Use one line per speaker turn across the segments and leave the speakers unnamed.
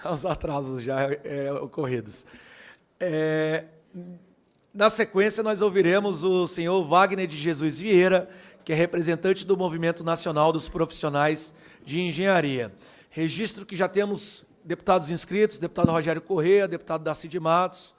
aos atrasos já ocorridos. Na sequência, nós ouviremos o senhor Wagner de Jesus Vieira, que é representante do Movimento Nacional dos Profissionais de Engenharia. Registro que já temos deputados inscritos, deputado Rogério Corrêa, deputado Darcy Matos,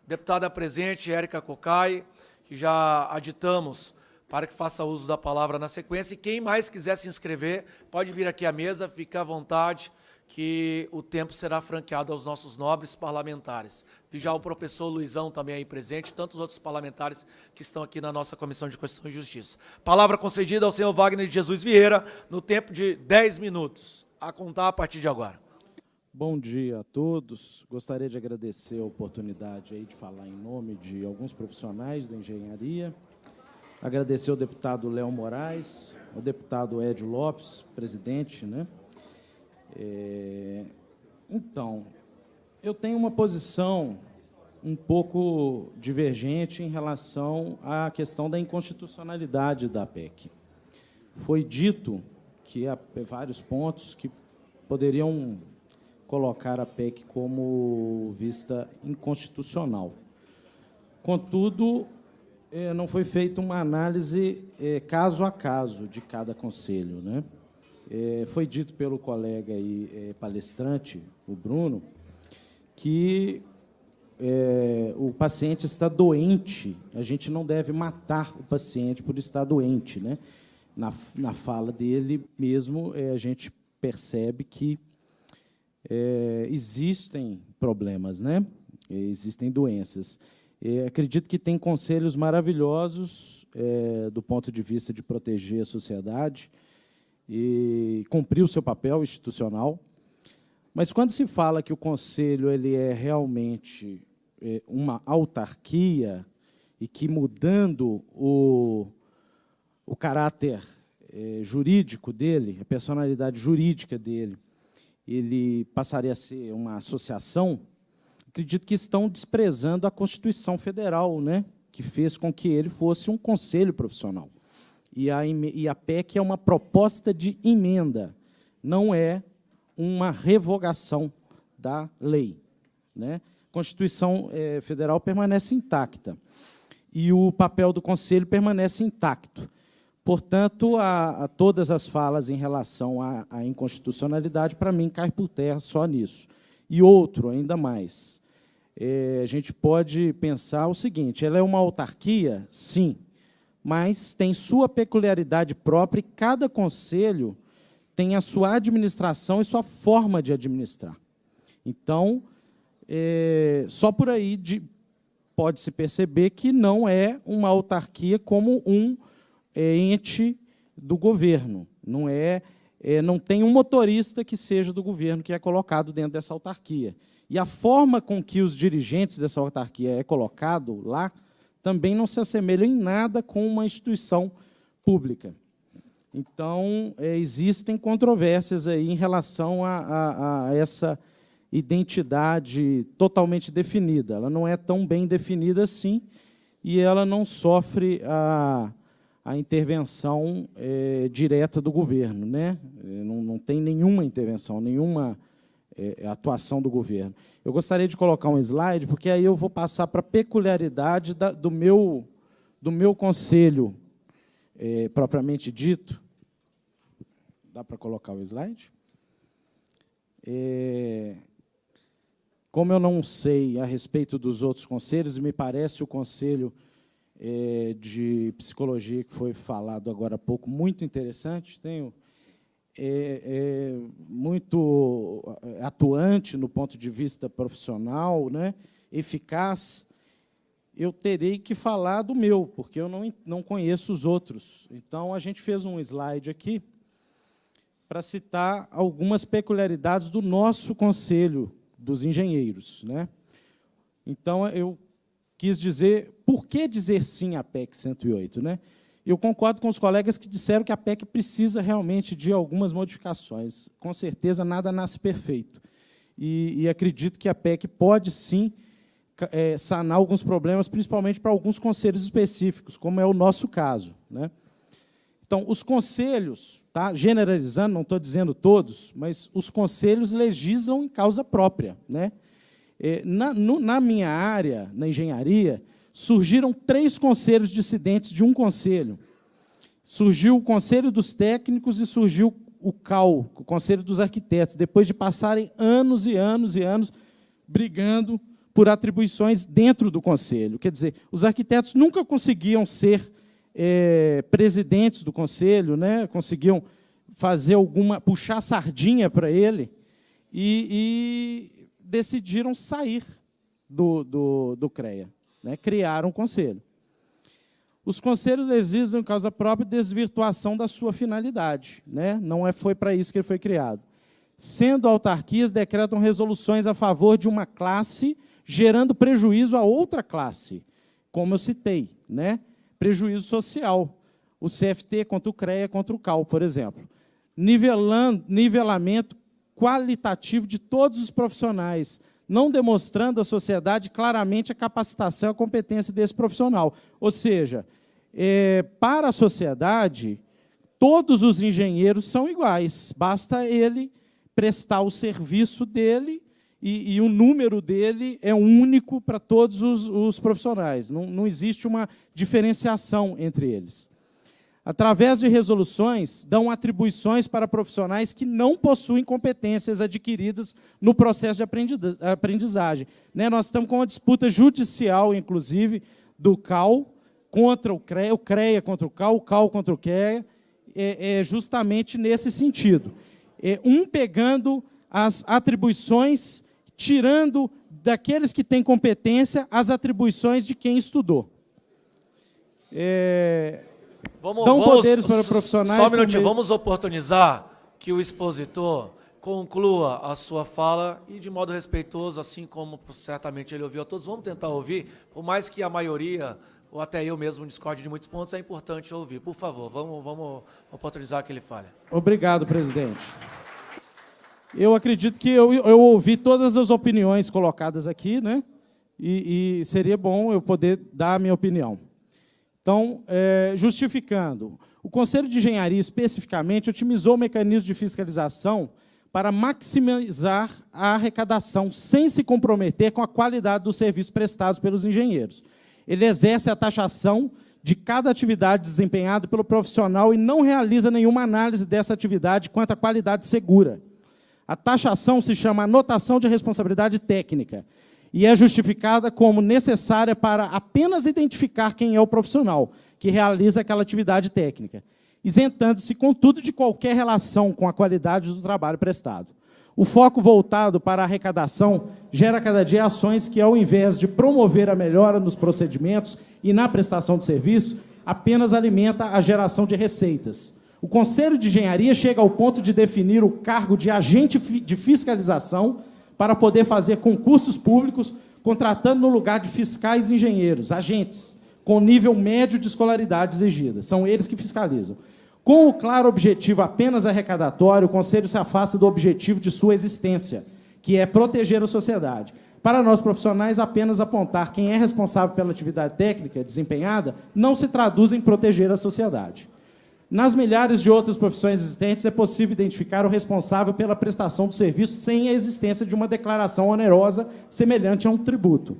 deputada presente, Érica Cocai, que já aditamos para que faça uso da palavra na sequência. E quem mais quiser se inscrever, pode vir aqui à mesa, fique à vontade, que o tempo será franqueado aos nossos nobres parlamentares. Vi já o professor Luizão também aí presente, tantos outros parlamentares que estão aqui na nossa Comissão de Constituição e Justiça. Palavra concedida ao senhor Wagner de Jesus Vieira, no tempo de 10 minutos, a contar a partir de agora.
Bom dia a todos. Gostaria de agradecer a oportunidade aí de falar em nome de alguns profissionais da engenharia. Agradecer ao deputado Léo Moraes, ao deputado Edio Lopes, presidente, né? Então, eu tenho uma posição um pouco divergente em relação à questão da inconstitucionalidade da PEC. Foi dito que há vários pontos que poderiam colocar a PEC como vista inconstitucional. Contudo, não foi feita uma análise caso a caso de cada conselho, né? Foi dito pelo colega aí, palestrante, o Bruno, que o paciente está doente, a gente não deve matar o paciente por estar doente, né? Na fala dele mesmo, a gente percebe que existem problemas, né? Existem doenças. Acredito que tem conselhos maravilhosos do ponto de vista de proteger a sociedade e cumprir o seu papel institucional, mas quando se fala que o conselho ele é realmente uma autarquia e que, mudando o caráter jurídico dele, a personalidade jurídica dele, ele passaria a ser uma associação, acredito que estão desprezando a Constituição Federal, né, que fez com que ele fosse um conselho profissional. E a PEC é uma proposta de emenda, não é uma revogação da lei, né? A Constituição Federal permanece intacta e o papel do Conselho permanece intacto. Portanto, a todas as falas em relação à inconstitucionalidade, para mim, cai por terra só nisso. E outro, ainda mais, a gente pode pensar o seguinte, ela é uma autarquia, sim, mas tem sua peculiaridade própria e cada conselho tem a sua administração e sua forma de administrar. Então, só por aí pode-se perceber que não é uma autarquia como um ente do governo. Não tem um motorista que seja do governo que é colocado dentro dessa autarquia. E a forma com que os dirigentes dessa autarquia é colocado lá também não se assemelha em nada com uma instituição pública. Então, existem controvérsias aí em relação a essa identidade totalmente definida. Ela não é tão bem definida assim e ela não sofre a intervenção direta do governo, né? Não tem nenhuma intervenção, nenhuma atuação do governo. Eu gostaria de colocar um slide, porque aí eu vou passar para a peculiaridade do meu conselho propriamente dito. Dá para colocar o slide? Como eu não sei a respeito dos outros conselhos, me parece o conselho de psicologia que foi falado agora há pouco, muito interessante, muito atuante no ponto de vista profissional, né, eficaz. Eu terei que falar do meu, porque eu não conheço os outros. Então, a gente fez um slide aqui para citar algumas peculiaridades do nosso Conselho dos Engenheiros, né? Então, eu quis dizer, por que dizer sim à PEC 108, né? Eu concordo com os colegas que disseram que a PEC precisa realmente de algumas modificações. Com certeza, nada nasce perfeito. E acredito que a PEC pode, sim, sanar alguns problemas, principalmente para alguns conselhos específicos, como é o nosso caso, né? Então, Então, os conselhos, tá, generalizando, não estou dizendo todos, mas os conselhos legislam em causa própria, né? Na minha área, na engenharia, surgiram 3 conselhos dissidentes de um conselho. Surgiu o Conselho dos Técnicos e surgiu o CAU, o Conselho dos Arquitetos, depois de passarem anos e anos e anos brigando por atribuições dentro do Conselho. Quer dizer, os arquitetos nunca conseguiam ser presidentes do Conselho, né? Conseguiam fazer puxar sardinha para ele, e decidiram sair do CREA, né? Criaram um conselho. Os conselhos legislam em causa própria desvirtuação da sua finalidade, né? Não foi para isso que ele foi criado. Sendo autarquias, decretam resoluções a favor de uma classe, gerando prejuízo a outra classe, como eu citei, né? Prejuízo social. O CFT contra o CREA, contra o CAU, por exemplo. Nivelamento qualitativo de todos os profissionais, não demonstrando à sociedade claramente a capacitação e a competência desse profissional. Ou seja, para a sociedade, todos os engenheiros são iguais, basta ele prestar o serviço dele e o número dele é único para todos os profissionais. Não existe uma diferenciação entre eles. Através de resoluções, dão atribuições para profissionais que não possuem competências adquiridas no processo de aprendizagem. Né? Nós estamos com uma disputa judicial, inclusive, do CAU contra o CREA contra o CAU contra o CREA, justamente nesse sentido. Um pegando as atribuições, tirando daqueles que têm competência as atribuições de quem estudou. Dão poderes para profissionais...
Só um minutinho, vamos oportunizar que o expositor conclua a sua fala e, de modo respeitoso, assim como certamente ele ouviu a todos, vamos tentar ouvir, por mais que a maioria, ou até eu mesmo, discorde de muitos pontos, é importante ouvir. Por favor, vamos oportunizar que ele fale.
Obrigado, presidente. Eu acredito que eu ouvi todas as opiniões colocadas aqui, né? E seria bom eu poder dar a minha opinião. Então, justificando, o Conselho de Engenharia, especificamente, otimizou o mecanismo de fiscalização para maximizar a arrecadação, sem se comprometer com a qualidade dos serviços prestados pelos engenheiros. Ele exerce a taxação de cada atividade desempenhada pelo profissional e não realiza nenhuma análise dessa atividade quanto à qualidade segura. A taxação se chama anotação de responsabilidade técnica e é justificada como necessária para apenas identificar quem é o profissional que realiza aquela atividade técnica, isentando-se, contudo, de qualquer relação com a qualidade do trabalho prestado. O foco voltado para a arrecadação gera cada dia ações que, ao invés de promover a melhora nos procedimentos e na prestação de serviço, apenas alimenta a geração de receitas. O Conselho de Engenharia chega ao ponto de definir o cargo de agente de fiscalização para poder fazer concursos públicos, contratando no lugar de fiscais e engenheiros, agentes, com nível médio de escolaridade exigida. São eles que fiscalizam. Com o claro objetivo apenas arrecadatório, o Conselho se afasta do objetivo de sua existência, que é proteger a sociedade. Para nós profissionais, apenas apontar quem é responsável pela atividade técnica desempenhada não se traduz em proteger a sociedade. Nas milhares de outras profissões existentes, é possível identificar o responsável pela prestação do serviço sem a existência de uma declaração onerosa semelhante a um tributo.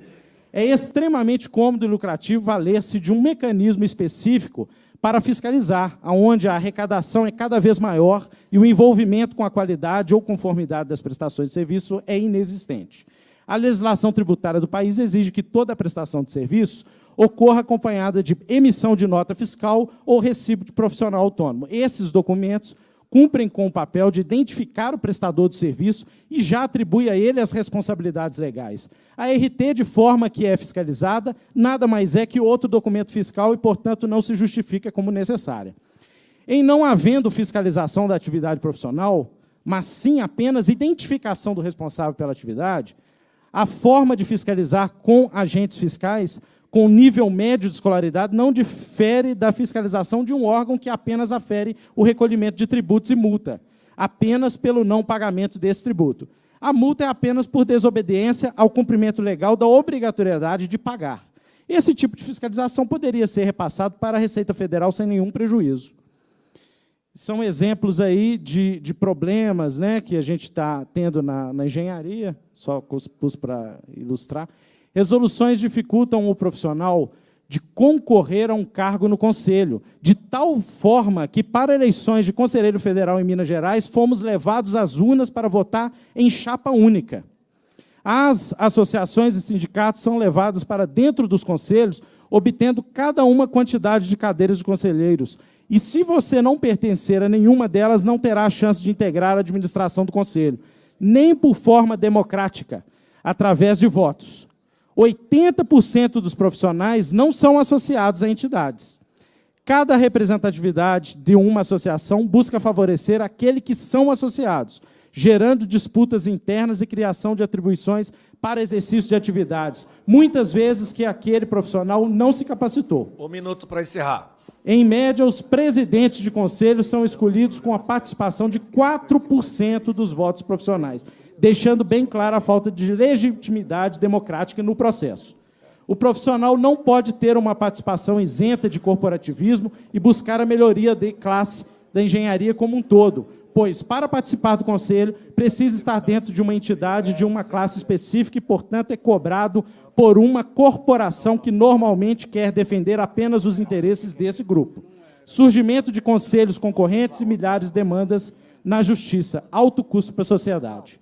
É extremamente cômodo e lucrativo valer-se de um mecanismo específico para fiscalizar, onde a arrecadação é cada vez maior e o envolvimento com a qualidade ou conformidade das prestações de serviço é inexistente. A legislação tributária do país exige que toda a prestação de serviço ocorra acompanhada de emissão de nota fiscal ou recibo de profissional autônomo. Esses documentos cumprem com o papel de identificar o prestador de serviço e já atribui a ele as responsabilidades legais. A RT, de forma que é fiscalizada, nada mais é que outro documento fiscal e, portanto, não se justifica como necessária. Em não havendo fiscalização da atividade profissional, mas sim apenas identificação do responsável pela atividade, a forma de fiscalizar com agentes fiscais com nível médio de escolaridade não difere da fiscalização de um órgão que apenas afere o recolhimento de tributos e multa, apenas pelo não pagamento desse tributo. A multa é apenas por desobediência ao cumprimento legal da obrigatoriedade de pagar. Esse tipo de fiscalização poderia ser repassado para a Receita Federal sem nenhum prejuízo. São exemplos aí de problemas, né, que a gente está tendo na engenharia, só pus para ilustrar. Resoluções dificultam o profissional de concorrer a um cargo no Conselho, de tal forma que, para eleições de Conselheiro Federal em Minas Gerais, fomos levados às urnas para votar em chapa única. As associações e sindicatos são levados para dentro dos conselhos, obtendo cada uma quantidade de cadeiras de conselheiros. E, se você não pertencer a nenhuma delas, não terá a chance de integrar a administração do Conselho, nem por forma democrática, através de votos. 80% dos profissionais não são associados a entidades. Cada representatividade de uma associação busca favorecer aquele que são associados, gerando disputas internas e criação de atribuições para exercício de atividades, muitas vezes que aquele profissional não se capacitou.
1 minuto para encerrar.
Em média, os presidentes de conselhos são escolhidos com a participação de 4% dos votos profissionais, deixando bem clara a falta de legitimidade democrática no processo. O profissional não pode ter uma participação isenta de corporativismo e buscar a melhoria de classe da engenharia como um todo, pois, para participar do conselho, precisa estar dentro de uma entidade de uma classe específica e, portanto, é cobrado por uma corporação que normalmente quer defender apenas os interesses desse grupo. Surgimento de conselhos concorrentes e milhares de demandas na justiça. Alto custo para a sociedade.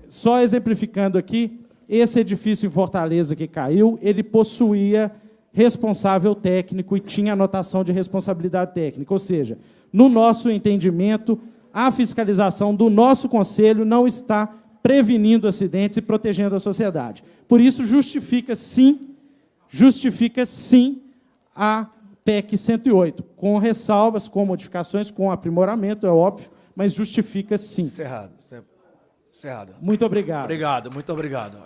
Só exemplificando aqui, esse edifício em Fortaleza que caiu, ele possuía responsável técnico e tinha anotação de responsabilidade técnica. Ou seja, no nosso entendimento, a fiscalização do nosso conselho não está prevenindo acidentes e protegendo a sociedade. Por isso, justifica sim a PEC 108, com ressalvas, com modificações, com aprimoramento, é óbvio, mas justifica sim.
Encerrado.
Muito obrigado.
Obrigado, muito obrigado.